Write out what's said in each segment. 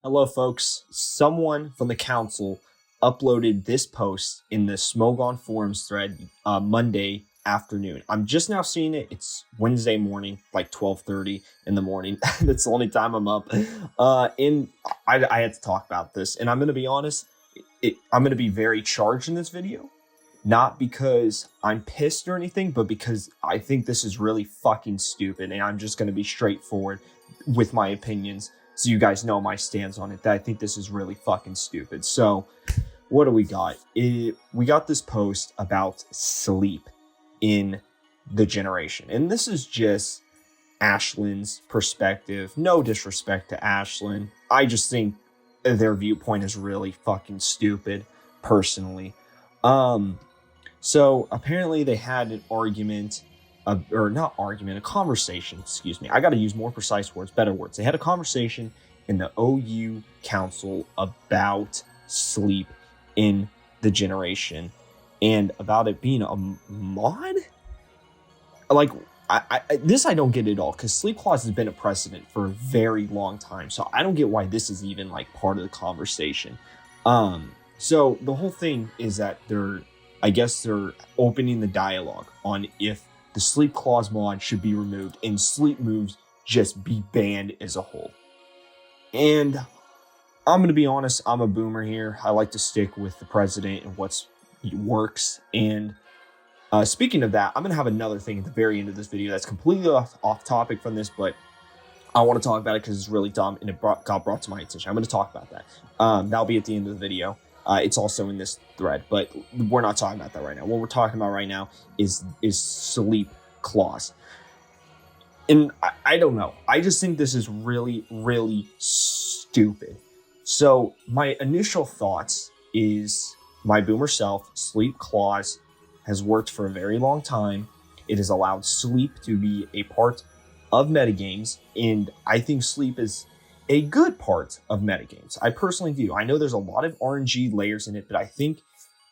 Hello, folks. Someone from the council uploaded this post in the Smogon forums thread Monday afternoon. I'm just now seeing it. It's Wednesday morning, like 12:30 in the morning. That's the only time I'm up. I had to talk about this, and I'm going to be honest. I'm going to be very charged in this video, not because I'm pissed or anything, but because I think this is really fucking stupid, and I'm just going to be straightforward with my opinions. So you guys know my stance on it, that I think this is really fucking stupid. So what do we got? We got this post about sleep in the generation. And this is just Ashlyn's perspective. No disrespect to Ashlyn. I just think their viewpoint is really fucking stupid, personally. So apparently they had an argument, a conversation, excuse me. I got to use more precise words, better words. They had a conversation in the OU council about sleep in the generation and about it being a mod. Like, this I don't get at all, because sleep clause has been a precedent for a very long time. So I don't get why this is even like part of the conversation. So the whole thing is that they're opening the dialogue on if the sleep clause mod should be removed and sleep moves just be banned as a whole. And I'm going to be honest, I'm a boomer here. I like to stick with the president and what works. And speaking of that, I'm going to have another thing at the very end of this video that's completely off topic from this, but I want to talk about it because it's really dumb and it got brought to my attention. I'm going to talk about that. That'll be at the end of the video. It's also in this thread, but we're not talking about that right now. What we're talking about right now is sleep clause. And I don't know. I just think this is really, really stupid. So my initial thoughts is my boomer self, sleep clause has worked for a very long time. It has allowed sleep to be a part of metagames, and I think sleep is a good part of metagames. I personally do. I know there's a lot of RNG layers in it, but I think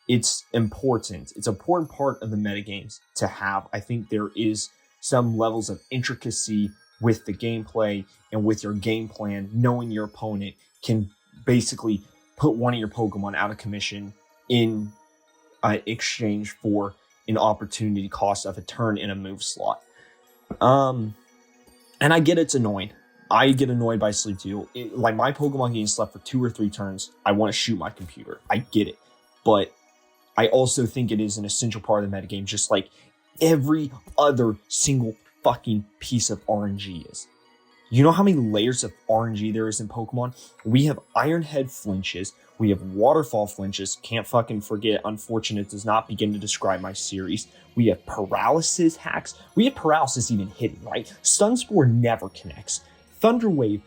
it's important. It's an important part of the metagames to have. I think there is some levels of intricacy with the gameplay and with your game plan. Knowing your opponent can basically put one of your Pokemon out of commission in exchange for an opportunity cost of a turn in a move slot. And I get it's annoying. I get annoyed by sleep too. Like, my Pokemon getting slept for 2 or 3 turns, I want to shoot my computer. I get it. But I also think it is an essential part of the metagame, just like every other single fucking piece of RNG is. You know how many layers of RNG there is in Pokemon? We have Iron Head flinches. We have Waterfall flinches. Can't fucking forget. Unfortunate does not begin to describe my series. We have Paralysis hacks. We have Paralysis even hidden, right? Spore never connects. Thunder Wave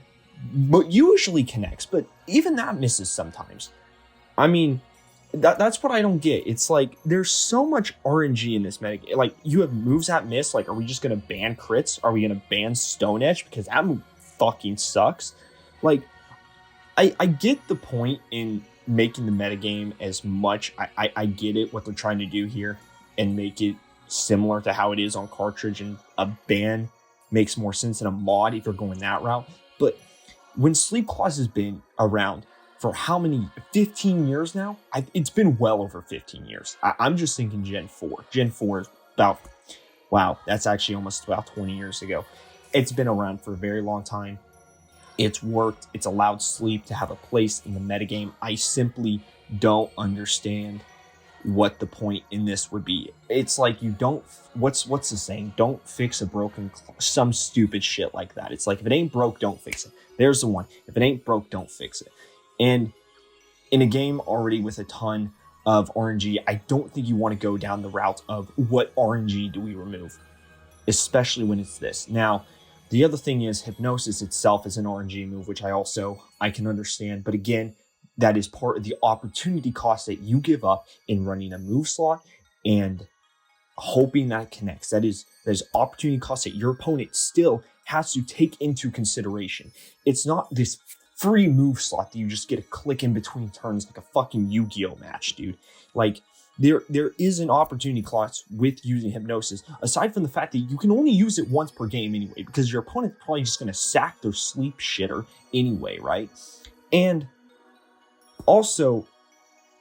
but usually connects, but even that misses sometimes. I mean, that's what I don't get. It's like, there's so much RNG in this meta. Like, you have moves that miss. Like, are we just gonna ban crits? Are we gonna ban Stone Edge? Because that move fucking sucks. Like, I get the point in making the metagame as much. I get it, what they're trying to do here, and make it similar to how it is on cartridge, and a ban makes more sense than a mod if you're going that route. But when Sleep Clause has been around for how many, 15 years now? It's been well over 15 years. I'm just thinking Gen 4. Gen 4 is about, wow, that's actually almost about 20 years ago. It's been around for a very long time. It's worked. It's allowed sleep to have a place in the metagame. I simply don't understand what the point in this would be. It's like, you don't, what's the saying? Don't fix a broken some stupid shit like that. It's like, if it ain't broke, don't fix it. There's the one. If it ain't broke, don't fix it. And in a game already with a ton of RNG, I don't think you want to go down the route of what RNG do we remove, especially when it's this. Now, the other thing is Hypnosis itself is an RNG move, which I can understand. But again, that is part of the opportunity cost that you give up in running a move slot and hoping that connects. There's opportunity cost that your opponent still has to take into consideration. It's not this free move slot that you just get a click in between turns like a fucking Yu-Gi-Oh match, dude. Like, there is an opportunity cost with using Hypnosis, aside from the fact that you can only use it once per game anyway, because your opponent's probably just going to sack their sleep shitter anyway, right? And also,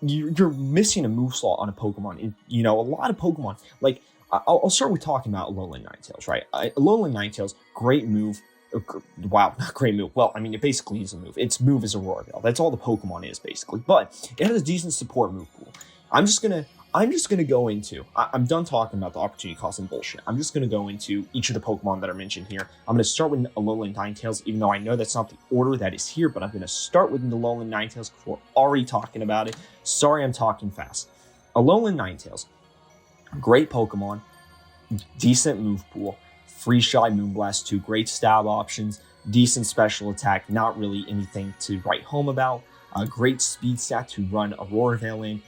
you're missing a move slot on a Pokemon. And, you know, a lot of Pokemon, like, I'll start with talking about Alolan Ninetales, right? Alolan Ninetales, great move. Wow, not great move. Well, I mean, it basically is a move. Its move is Aurora Veil. That's all the Pokemon is, basically. But it has a decent support move pool. I'm just gonna go into. I'm done talking about the opportunity cost and bullshit. I'm just gonna go into each of the Pokemon that are mentioned here. I'm gonna start with Alolan Ninetales, even though I know that's not the order that is here. But I'm gonna start with the Alolan Ninetales because we're already talking about it. Sorry, I'm talking fast. Alolan Ninetales, great Pokemon, decent move pool, Free Shy, Moonblast, 2 great stab options, decent special attack, not really anything to write home about. Great speed stat to run Aurora Veil in.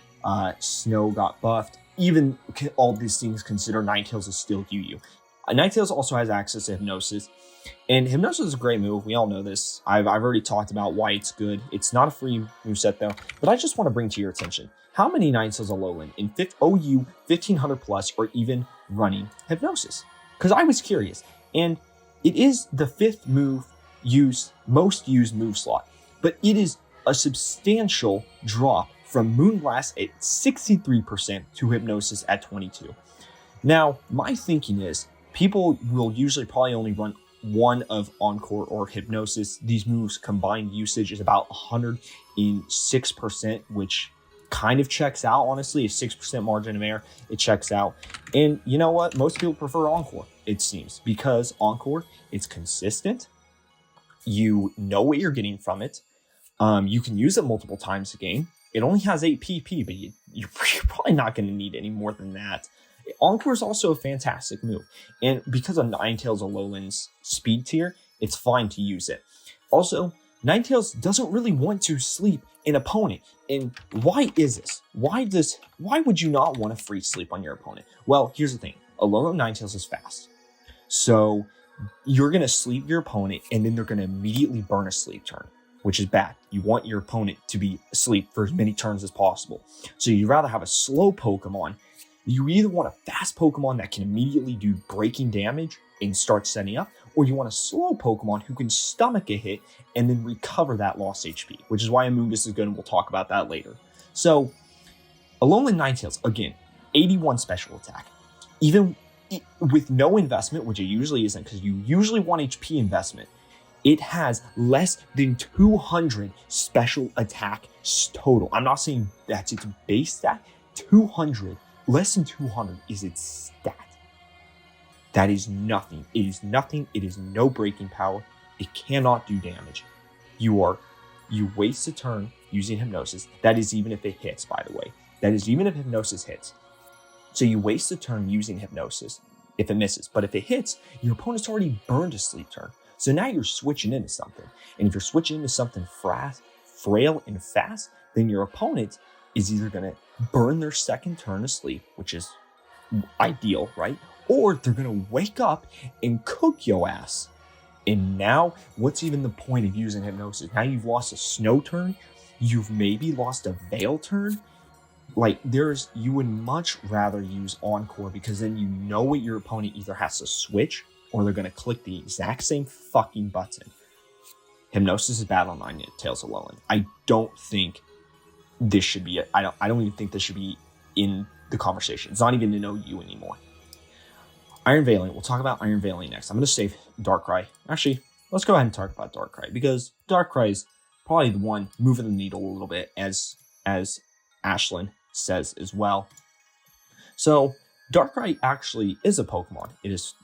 Snow got buffed. Even all these things considered, Ninetales is still UU. Ninetales also has access to Hypnosis, and Hypnosis is a great move. We all know this. I've already talked about why it's good. It's not a free moveset though, but I just want to bring to your attention how many Ninetales Alolan in OU 1500 plus or even running Hypnosis, because I was curious, and it is the 5th most used move slot, but it is a substantial drop from Moonblast at 63% to Hypnosis at 22%. Now, my thinking is people will usually probably only run one of Encore or Hypnosis. These moves combined usage is about 106%, which kind of checks out, honestly. A 6% margin of error, it checks out. And you know what? Most people prefer Encore, it seems, because Encore, it's consistent. You know what you're getting from it. You can use it multiple times a game. It only has 8 PP, but you're probably not going to need any more than that. Encore is also a fantastic move. And because of Ninetales Alolan's speed tier, it's fine to use it. Also, Ninetales doesn't really want to sleep an opponent. And why is this? Why would you not want to free sleep on your opponent? Well, here's the thing. Alolan Ninetales is fast. So you're going to sleep your opponent, and then they're going to immediately burn a sleep turn, which is bad. You want your opponent to be asleep for as many turns as possible. So you'd rather have a slow Pokemon. You either want a fast Pokemon that can immediately do breaking damage and start setting up, or you want a slow Pokemon who can stomach a hit and then recover that lost HP, which is why Amoonguss is good, and we'll talk about that later. So, Alolan Ninetales, again, 81 special attack. Even with no investment, which it usually isn't, because you usually want HP investment, it has less than 200 special attack total. I'm not saying that's its base stat. 200, less than 200 is its stat. That is nothing. It is nothing. It is no breaking power. It cannot do damage. You waste a turn using Hypnosis. That is even if it hits, by the way. That is even if Hypnosis hits. So you waste a turn using Hypnosis if it misses. But if it hits, your opponent's already burned a sleep turn. So now you're switching into something. And if you're switching into something frail and fast, then your opponent is either going to burn their second turn asleep, which is ideal, right? Or they're going to wake up and cook your ass. And now, what's even the point of using Hypnosis? Now you've lost a snow turn. You've maybe lost a veil turn. Like, you would much rather use Encore, because then you know what your opponent either has to switch or they're going to click the exact same fucking button. Hypnosis is bad on Ninetales Alolan. I don't think this should be I don't even think this should be in the conversation. It's not even an OU anymore. Iron Veiling. We'll talk about Iron Veiling next. I'm going to save Darkrai. Actually, let's go ahead and talk about Darkrai, because Darkrai is probably the one moving the needle a little bit, as Ashlyn says as well. So Darkrai actually is a Pokemon.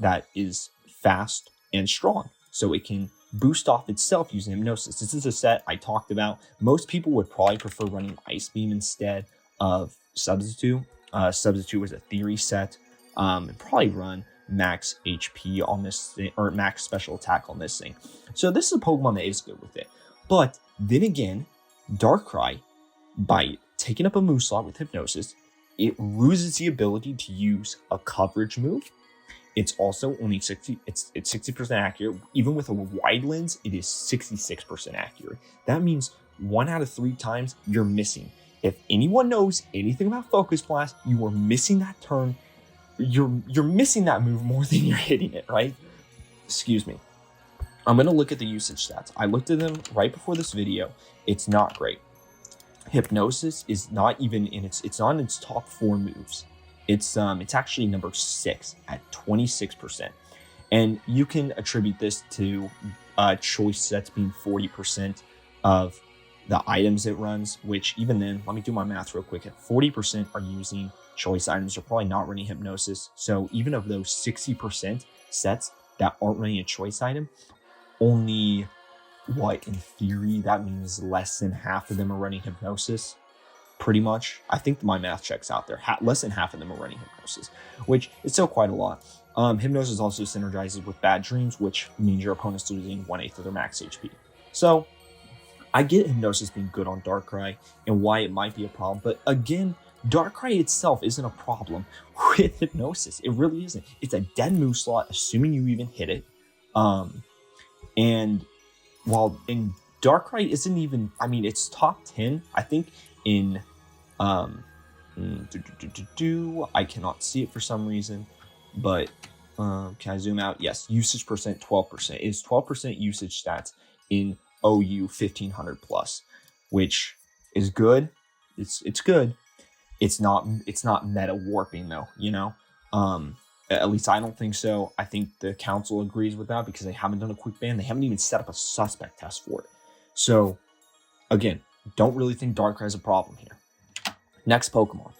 That is fast and strong, so it can boost off itself using Hypnosis. This is a set I talked about. Most people would probably prefer running Ice Beam instead of Substitute. Substitute was a theory set, and probably run max HP on this thing, or max special attack on this thing. So this is a Pokemon that is good with it. But then again, Darkrai, by taking up a move slot with Hypnosis, it loses the ability to use a coverage move. It's also only 60% accurate. Even with a wide lens, it is 66% accurate. That means 1 out of 3 times you're missing. If anyone knows anything about Focus Blast, you are missing that turn. You're missing that move more than you're hitting it, right? Excuse me. I'm going to look at the usage stats. I looked at them right before this video. It's not great. Hypnosis is not even in it's not in its top 4 moves. It's actually number 6 at 26%. And you can attribute this to choice sets being 40% of the items it runs, which even then, let me do my math real quick. At 40% are using choice items, they're probably not running hypnosis. So even of those 60% sets that aren't running a choice item, only what in theory that means less than half of them are running hypnosis. Pretty much, I think my math checks out there. Less than half of them are running hypnosis, which is still quite a lot. Hypnosis also synergizes with bad dreams, which means your opponent's losing 1/8 of their max HP. So I get hypnosis being good on Darkrai and why it might be a problem, but again, Darkrai itself isn't a problem with hypnosis. It really isn't. It's a dead move slot, assuming you even hit it. And while in Darkrai isn't even, I mean, it's top 10, I think in, I cannot see it for some reason, but can I zoom out? Yes, usage percent 12%. It is 12% usage stats in OU 1500 plus, which is good. It's good. It's not meta warping though, you know? At least I don't think so. I think the council agrees with that because they haven't done a quick ban. They haven't even set up a suspect test for it. So again, don't really think Darkrai is a problem here. Next Pokemon.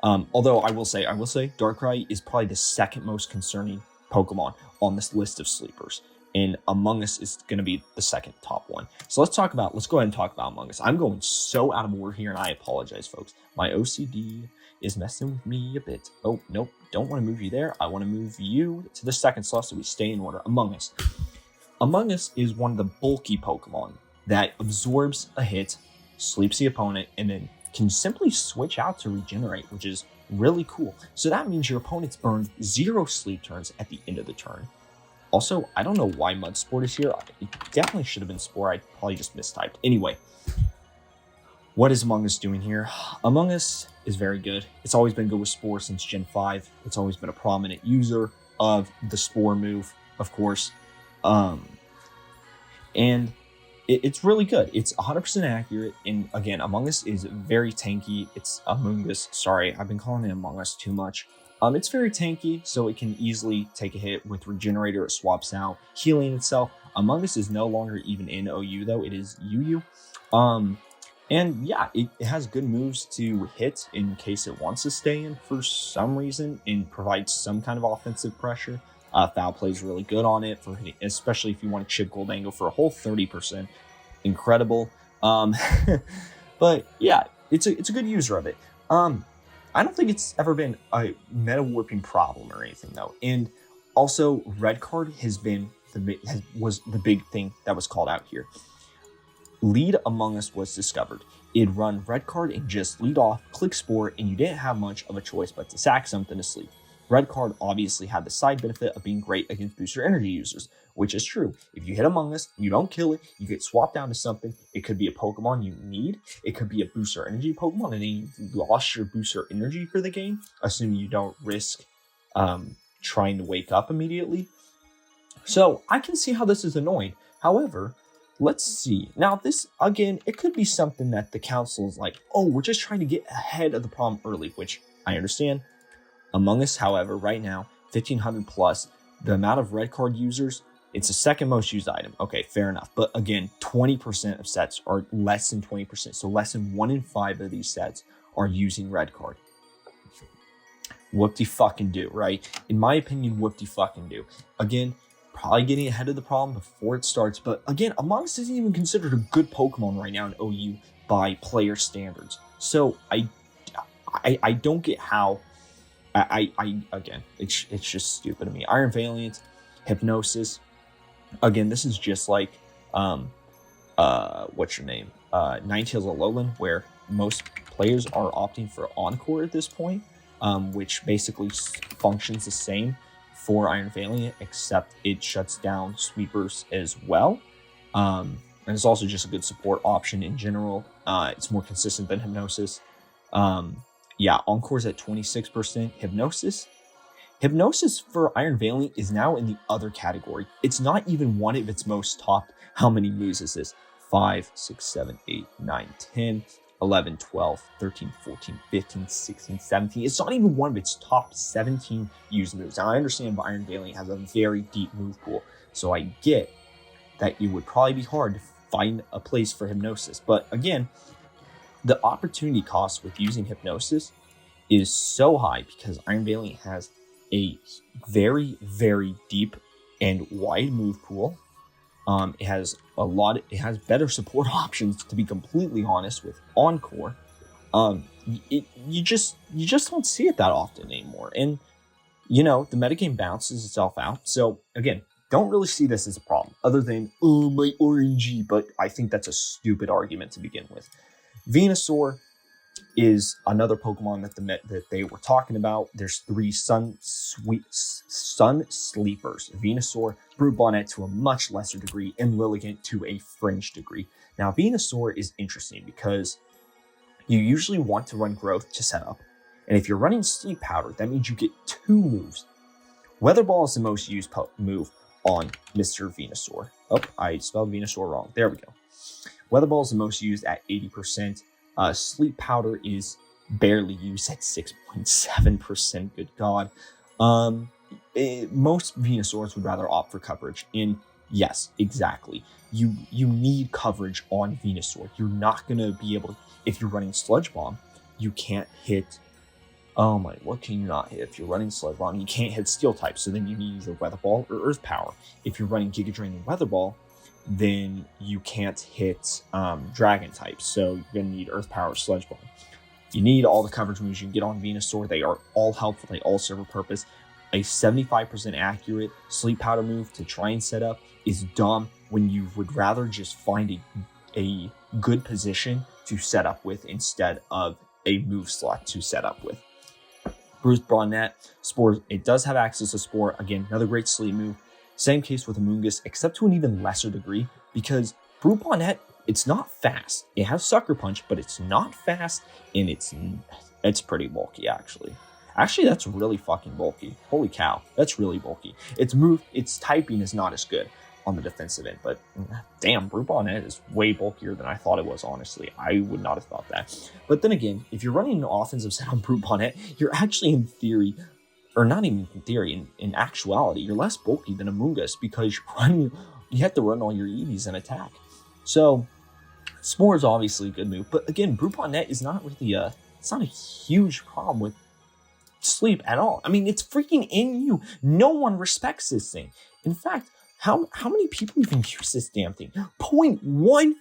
Although I will say Darkrai is probably the second most concerning Pokemon on this list of sleepers. And Among Us is going to be the second top one. So let's go ahead and talk about Among Us. I'm going so out of order here, and I apologize, folks. My OCD is messing with me a bit. Oh, nope. Don't want to move you there. I want to move you to the second slot so we stay in order. Among Us. Among Us is one of the bulky Pokemon that absorbs a hit, sleeps the opponent, and then can simply switch out to regenerate, which is really cool. So that means your opponent's burned 0 sleep turns at the end of the turn. Also, I don't know why Mudsport is here. It definitely should have been Spore. I probably just mistyped. Anyway, what is Among Us doing here? Among Us is very good. It's always been good with Spore since Gen 5. It's always been a prominent user of the Spore move, of course. And it's really good. It's 100% accurate. And again, Among Us is very tanky. It's Among Us. Sorry, I've been calling it Among Us too much. It's very tanky, so it can easily take a hit with Regenerator. It swaps out, healing itself. Among Us is no longer even in OU, though. It is UU. And yeah, it has good moves to hit in case it wants to stay in for some reason and provides some kind of offensive pressure. Foul Play is really good on it, for hitting, especially if you want to chip Goldango for a whole 30%. Incredible. But yeah, it's a good user of it. I don't think it's ever been a meta warping problem or anything though. And also, red card was the big thing that was called out here. Lead Among Us was discovered. It'd run red card and just lead off, click Spore, and you didn't have much of a choice but to sack something to sleep. Red card obviously had the side benefit of being great against booster energy users, which is true. If you hit Among Us, you don't kill it, you get swapped down to something. It could be a Pokemon you need. It could be a booster energy Pokemon, and then you lost your booster energy for the game, assuming you don't risk trying to wake up immediately. So I can see how this is annoying. However, let's see. Now this, again, it could be something that the council is like, oh, we're just trying to get ahead of the problem early, which I understand. Among Us, however, right now, 1500 plus, the amount of red card users, it's the second most used item. Okay, fair enough. But again, 20% of sets are less than 20%. So less than 1 in 5 of these sets are using red card. Whoop-de-fucking-do, right? In my opinion, whoop-de-fucking-do. Again, probably getting ahead of the problem before it starts. But again, Among Us isn't even considered a good Pokemon right now in OU by player standards. So I don't get how... again, it's just stupid to me. Iron Valiant, Hypnosis. Again, this is just like, what's your name? Ninetales-a Alolan, where most players are opting for Encore at this point, which basically functions the same for Iron Valiant, except it shuts down sweepers as well. And it's also just a good support option in general. It's more consistent than Hypnosis. Yeah, Encore's at 26%. Hypnosis Hypnosis for Iron Valiant is now in the other category. It's not even one of its most top. How many moves is this? 5, 6, 7, 8, 9, 10, 11, 12, 13, 14, 15, 16, 17. It's not even one of its top 17 used moves. Now, I understand Iron Valiant has a very deep move pool, so I get that it would probably be hard to find a place for Hypnosis. But again, the opportunity cost with using Hypnosis is so high because Iron Valiant has a very, very deep and wide move pool. It has better support options, to be completely honest, with Encore. You just don't see it that often anymore. And, the metagame balances itself out. So, again, don't really see this as a problem, other than, oh, my RNG, but I think that's a stupid argument to begin with. Venusaur is another Pokemon that they were talking about. There's 3 Sun Sleepers: Venusaur, Brute Bonnet to a much lesser degree, and Lilligant to a fringe degree. Now, Venusaur is interesting because you usually want to run Growth to set up, and if you're running Sleep Powder, that means you get 2 moves. Weather Ball is the most used move on Mr. Venusaur. Oh, I spelled Venusaur wrong. There we go. Weather Ball is the most used at 80%. Sleep Powder is barely used at 6.7%. Good God. Most Venusaurs would rather opt for coverage. And yes, exactly. You need coverage on Venusaur. You're not going to be able to, if you're running Sludge Bomb, you can't hit, what can you not hit? If you're running Sludge Bomb, you can't hit Steel type, so then you need either Weather Ball or Earth Power. If you're running Giga Drain and Weather Ball, then you can't hit Dragon types, so you're going to need Earth Power or Sludge Bomb. You need all the coverage moves you can get on Venusaur. They are all helpful. They all serve a purpose. A 75% accurate Sleep Powder move to try and set up is dumb when you would rather just find a good position to set up with instead of a move slot to set up with. Brute Bonnet, Spore, it does have access to Spore. Again, another great sleep move. Same case with Amoonguss, except to an even lesser degree, because Brute Bonnet, it's not fast. It has Sucker Punch, but it's not fast, and it's pretty bulky, actually. Actually, that's really fucking bulky. Holy cow, that's really bulky. Its typing is not as good on the defensive end, but damn, Brute Bonnet is way bulkier than I thought it was, honestly. I would not have thought that. But then again, if you're running an offensive set on Brute Bonnet, you're actually in theory, or not even in theory, in actuality, you're less bulky than Amoonguss because you have to run all your EVs and attack. So, Spore is obviously a good move, but again, Brute Bonnet is not really it's not a huge problem with sleep at all. I mean, it's freaking in you. No one respects this thing. In fact, how many people even use this damn thing? 0.12%.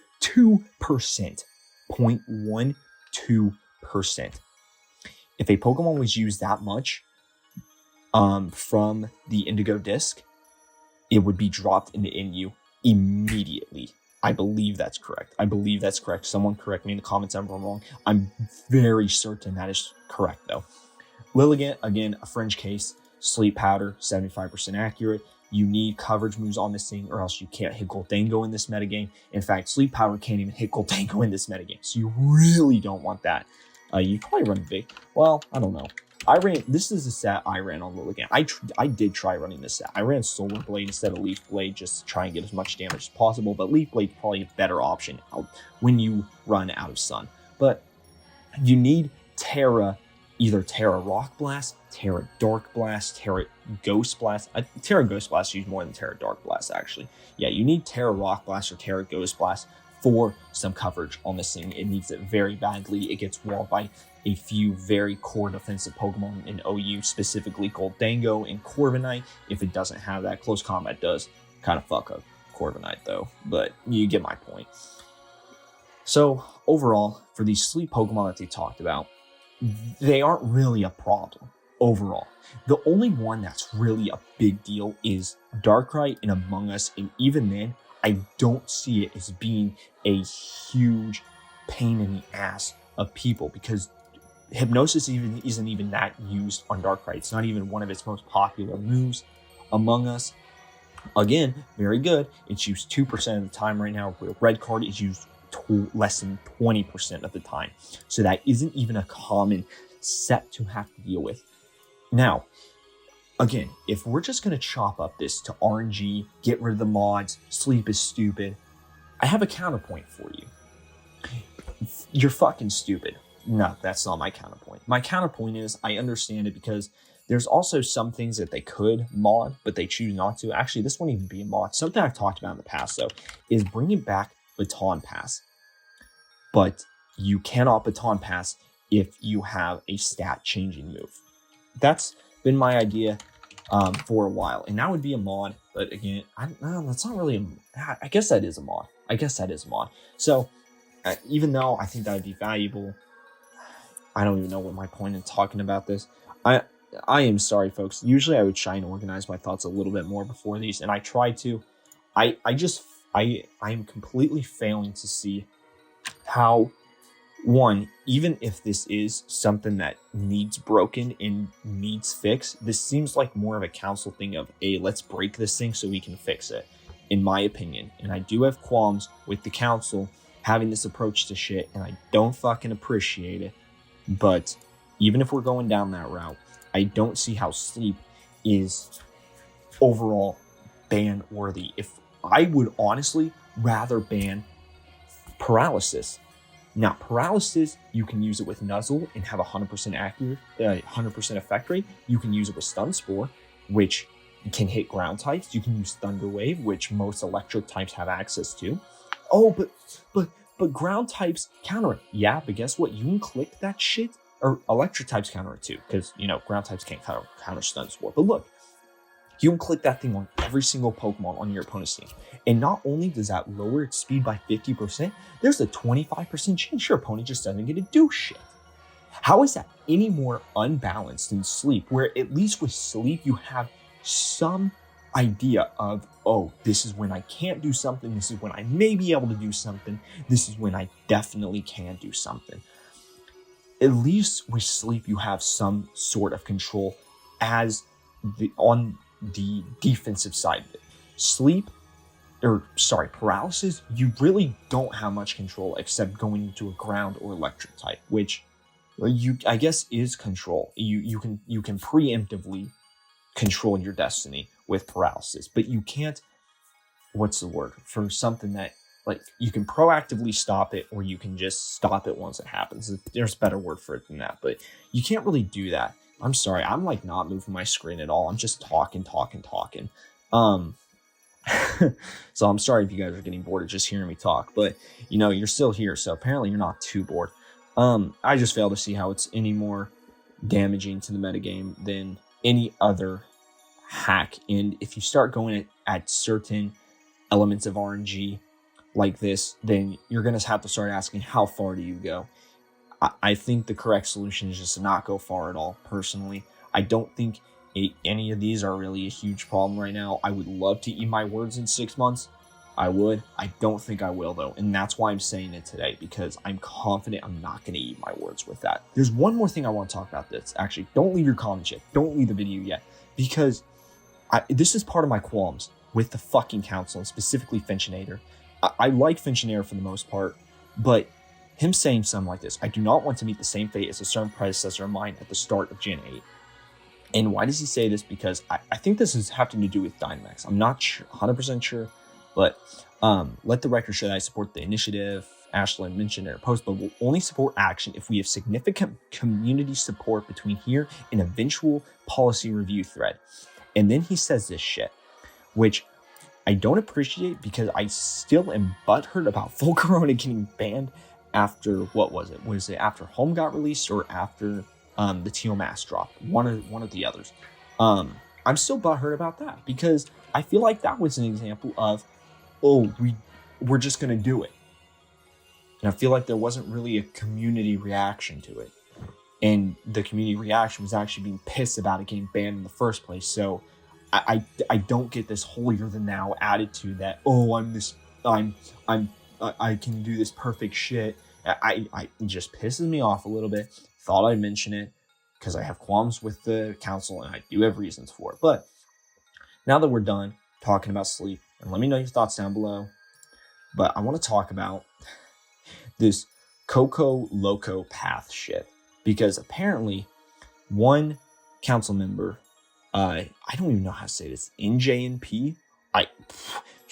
0.12%. If a Pokemon was used that much, from the Indigo Disc, it would be dropped into Inu immediately. I believe that's correct. Someone correct me in the comments if I'm wrong. I'm very certain that is correct, though. Lilligant, again, a fringe case. Sleep Powder, 75% accurate. You need coverage moves on this thing, or else you can't hit Goldango in this metagame. In fact, Sleep Powder can't even hit Goldango in this metagame, so you really don't want that. You probably run big. Well, I don't know. This is a set I ran on Lilligant. I did try running this set. I ran Solar Blade instead of Leaf Blade just to try and get as much damage as possible, but Leaf Blade is probably a better option when you run out of Sun. But you need Terra, either Terra Rock Blast, Terra Dark Blast, Terra Ghost Blast. Terra Ghost Blast used more than Terra Dark Blast, actually. Yeah, you need Terra Rock Blast or Terra Ghost Blast for some coverage on this thing. It needs it very badly. It gets walled by a few very core defensive Pokemon in OU, specifically Goldango and Corviknight. If it doesn't have that, Close Combat does kind of fuck up Corviknight, though, but you get my point. So overall, for these sleep Pokemon that they talked about, they aren't really a problem overall. The only one that's really a big deal is Darkrai and Among Us, and even then, I don't see it as being a huge pain in the ass of people, because Hypnosis isn't even that used on Darkrai. It's not even one of its most popular moves. Among Us, again, very good. It's used 2% of the time right now, where Red Card is used less than 20% of the time. So that isn't even a common set to have to deal with. Now, again, if we're just going to chop up this to RNG, get rid of the mods, sleep is stupid, I have a counterpoint for you. You're fucking stupid. No, that's not my counterpoint. My counterpoint is I understand it because there's also some things that they could mod, but they choose not to. Actually, this won't even be a mod. Something I've talked about in the past, though, is bringing back baton pass. But you cannot baton pass if you have a stat changing move. That's been my idea for a while, and that would be a mod. But again, that's not really I guess that is a mod. So even though I think that would be valuable, I don't even know what my point in talking about this. I am sorry, folks. Usually I would try and organize my thoughts a little bit more before these, and I try to. I am completely failing to see how, one, even if this is something that needs broken and needs fixed, this seems like more of a council thing of, hey, let's break this thing so we can fix it, in my opinion. And I do have qualms with the council having this approach to shit, and I don't fucking appreciate it. But even if we're going down that route, I don't see how sleep is overall ban worthy. If I would honestly rather ban paralysis. Now, paralysis, you can use it with nuzzle and have 100% accurate, 100% effect rate. You can use it with stun spore, which can hit ground types. You can use thunder wave, which most electric types have access to. Oh, but ground types counter it. Yeah, but guess what? You can click that shit, or electric types counter it too, because ground types can't counter stun spore. But look, you can click that thing on every single Pokemon on your opponent's team. And not only does that lower its speed by 50%, there's a 25% chance your opponent just doesn't get to do shit. How is that any more unbalanced than sleep, where at least with sleep you have some idea of, oh, this is when I can't do something, this is when I may be able to do something, this is when I definitely can do something. At least with sleep you have some sort of control on the defensive side of it. Paralysis, you really don't have much control except going into a ground or electric type, which I guess is control. You can preemptively control your destiny with paralysis, but you can't, what's the word for something that, like, you can proactively stop it, or you can just stop it once it happens. There's a better word for it than that, but you can't really do that. I'm sorry, I'm like not moving my screen at all. I'm just talking. So I'm sorry if you guys are getting bored of just hearing me talk, but you're still here, so apparently you're not too bored. I just fail to see how it's any more damaging to the metagame than any other hack. And if you start going at certain elements of RNG like this, then you're going to have to start asking, how far do you go? I think the correct solution is just to not go far at all, personally. I don't think any of these are really a huge problem right now. I would love to eat my words in 6 months. I would. I don't think I will, though. And that's why I'm saying it today, because I'm confident I'm not going to eat my words with that. There's one more thing I want to talk about this. Actually, don't leave your comments yet. Don't leave the video yet. Because this is part of my qualms with the fucking council, and specifically Finchinator. I like Finchinator for the most part, but him saying something like this, I do not want to meet the same fate as a certain predecessor of mine at the start of Gen 8. And why does he say this? Because I think this is having to do with Dynamax. I'm not sure, 100% sure, but let the record show that I support the initiative Ashlyn mentioned in her post, but will only support action if we have significant community support between here and eventual policy review thread. And then he says this shit, which I don't appreciate, because I still am butthurt about Full Corona getting banned after, what was it? Was it after Home got released or after the Teal Mask drop? One of the others. I'm still butthurt about that, because I feel like that was an example of, oh, we're just gonna do it. And I feel like there wasn't really a community reaction to it. And the community reaction was actually being pissed about it getting banned in the first place. So I don't get this holier than thou attitude that, oh, I can do this perfect shit. It just pisses me off a little bit. Thought I'd mention it because I have qualms with the council, and I do have reasons for it. But now that we're done talking about sleep, and let me know your thoughts down below, but I want to talk about this Kokoloko Path shit, because apparently one council member I don't even know how to say this, NJNP, there's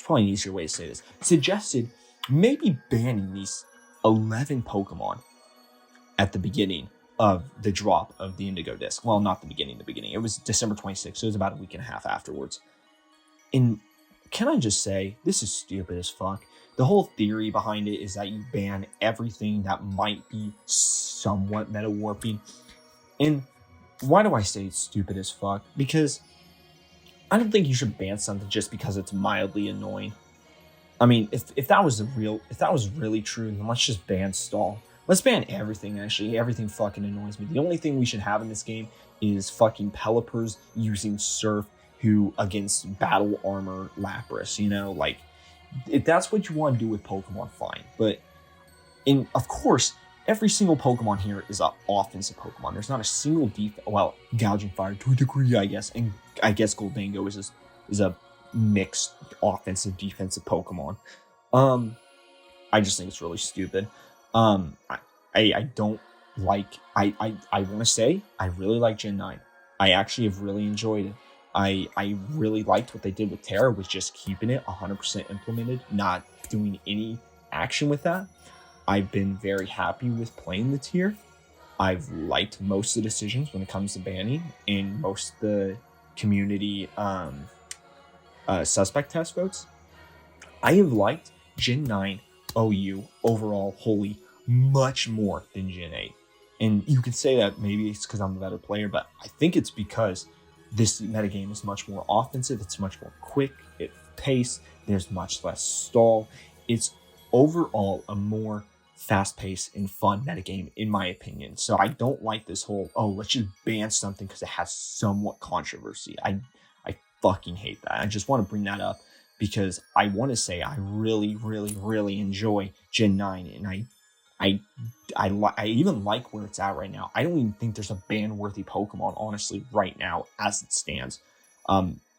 probably an easier way to say this, suggested maybe banning these 11 Pokemon at the beginning of the drop of the Indigo Disc. Well, not the beginning. It was December 26th, so it was about a week and a half afterwards. And can I just say, this is stupid as fuck. The whole theory behind it is that you ban everything that might be somewhat meta warping. And why do I say it's stupid as fuck? Because I don't think you should ban something just because it's mildly annoying. I mean, if that was really true, then let's just ban Stall. Let's ban everything, actually. Everything fucking annoys me. The only thing we should have in this game is fucking Pelipper's using Surf against Battle Armor Lapras, you know? Like, if that's what you want to do with Pokemon, fine. But, of course, every single Pokemon here is an offensive Pokemon. There's not a single well, Gouging Fire to a degree, I guess. And I guess Goldango is a mixed offensive defensive Pokemon. I just think it's really stupid. I don't like, I want to say I really like Gen 9. I actually have really enjoyed it. I really liked what they did with Terra, was just keeping it 100% implemented, not doing any action with that. I've been very happy with playing the tier. I've liked most of the decisions when it comes to banning and most of the community suspect test votes. I have liked Gen 9 OU overall wholly much more than Gen 8. And you could say that maybe it's because I'm a better player, but I think it's because this metagame is much more offensive, it's much more quick, it's paced, there's much less stall. It's overall a more fast-paced and fun metagame, in my opinion. So I don't like this whole, let's just ban something because it has somewhat controversy. I fucking hate that. I just want to bring that up because I want to say I really, really, really enjoy Gen 9, and I even like where it's at right now. I don't even think there's a ban-worthy Pokemon, honestly, right now, as it stands.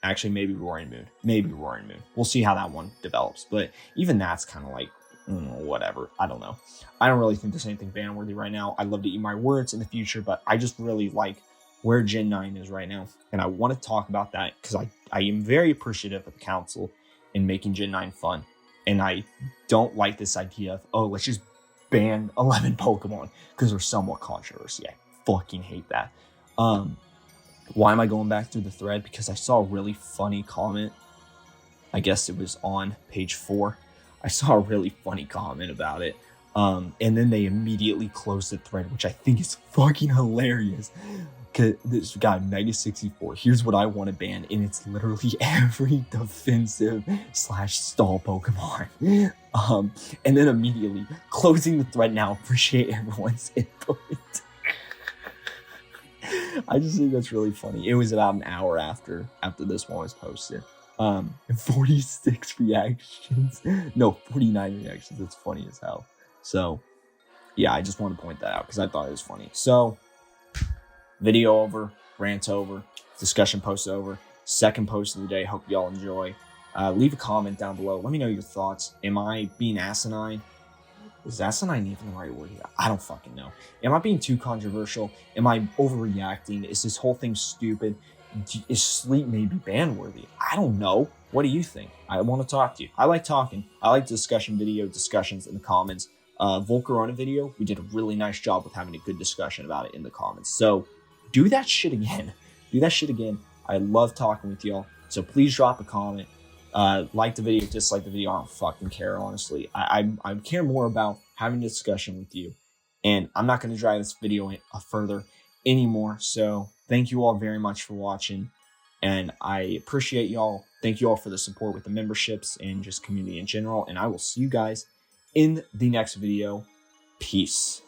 Actually, maybe Roaring Moon. We'll see how that one develops. But even that's kind of like, whatever. I don't know. I don't really think there's anything ban-worthy right now. I'd love to eat my words in the future, but I just really like where Gen 9 is right now. And I want to talk about that because I am very appreciative of the council in making Gen 9 fun. And I don't like this idea of, let's just ban 11 Pokemon because there's somewhat controversy. I fucking hate that. Why am I going back through the thread? Because I saw a really funny comment. I guess it was on page 4. I saw a really funny comment about it. And then they immediately closed the thread, which I think is fucking hilarious. Cause this guy, Mega64, here's what I want to ban, and it's literally every defensive / stall Pokemon. And then immediately closing the thread now. Appreciate everyone's input. I just think that's really funny. It was about an hour after this one was posted. 46 reactions. No, 49 reactions. It's funny as hell. So, yeah, I just want to point that out because I thought it was funny. So, video over, rant over, discussion post over. Second post of the day. Hope y'all enjoy. Leave a comment down below. Let me know your thoughts. Am I being asinine? Is asinine even the right word here? I don't fucking know. Am I being too controversial? Am I overreacting? Is this whole thing stupid? Is sleep maybe ban-worthy? I don't know. What do you think? I want to talk to you. I like talking. I like discussions in the comments. Volcarona video, we did a really nice job with having a good discussion about it in the comments. So do that shit again. I love talking with y'all. So please drop a comment. Like the video, dislike the video. I don't fucking care, honestly. I care more about having a discussion with you. And I'm not going to drag this video further anymore. So thank you all very much for watching. And I appreciate y'all. Thank you all for the support with the memberships and just community in general. And I will see you guys in the next video. Peace.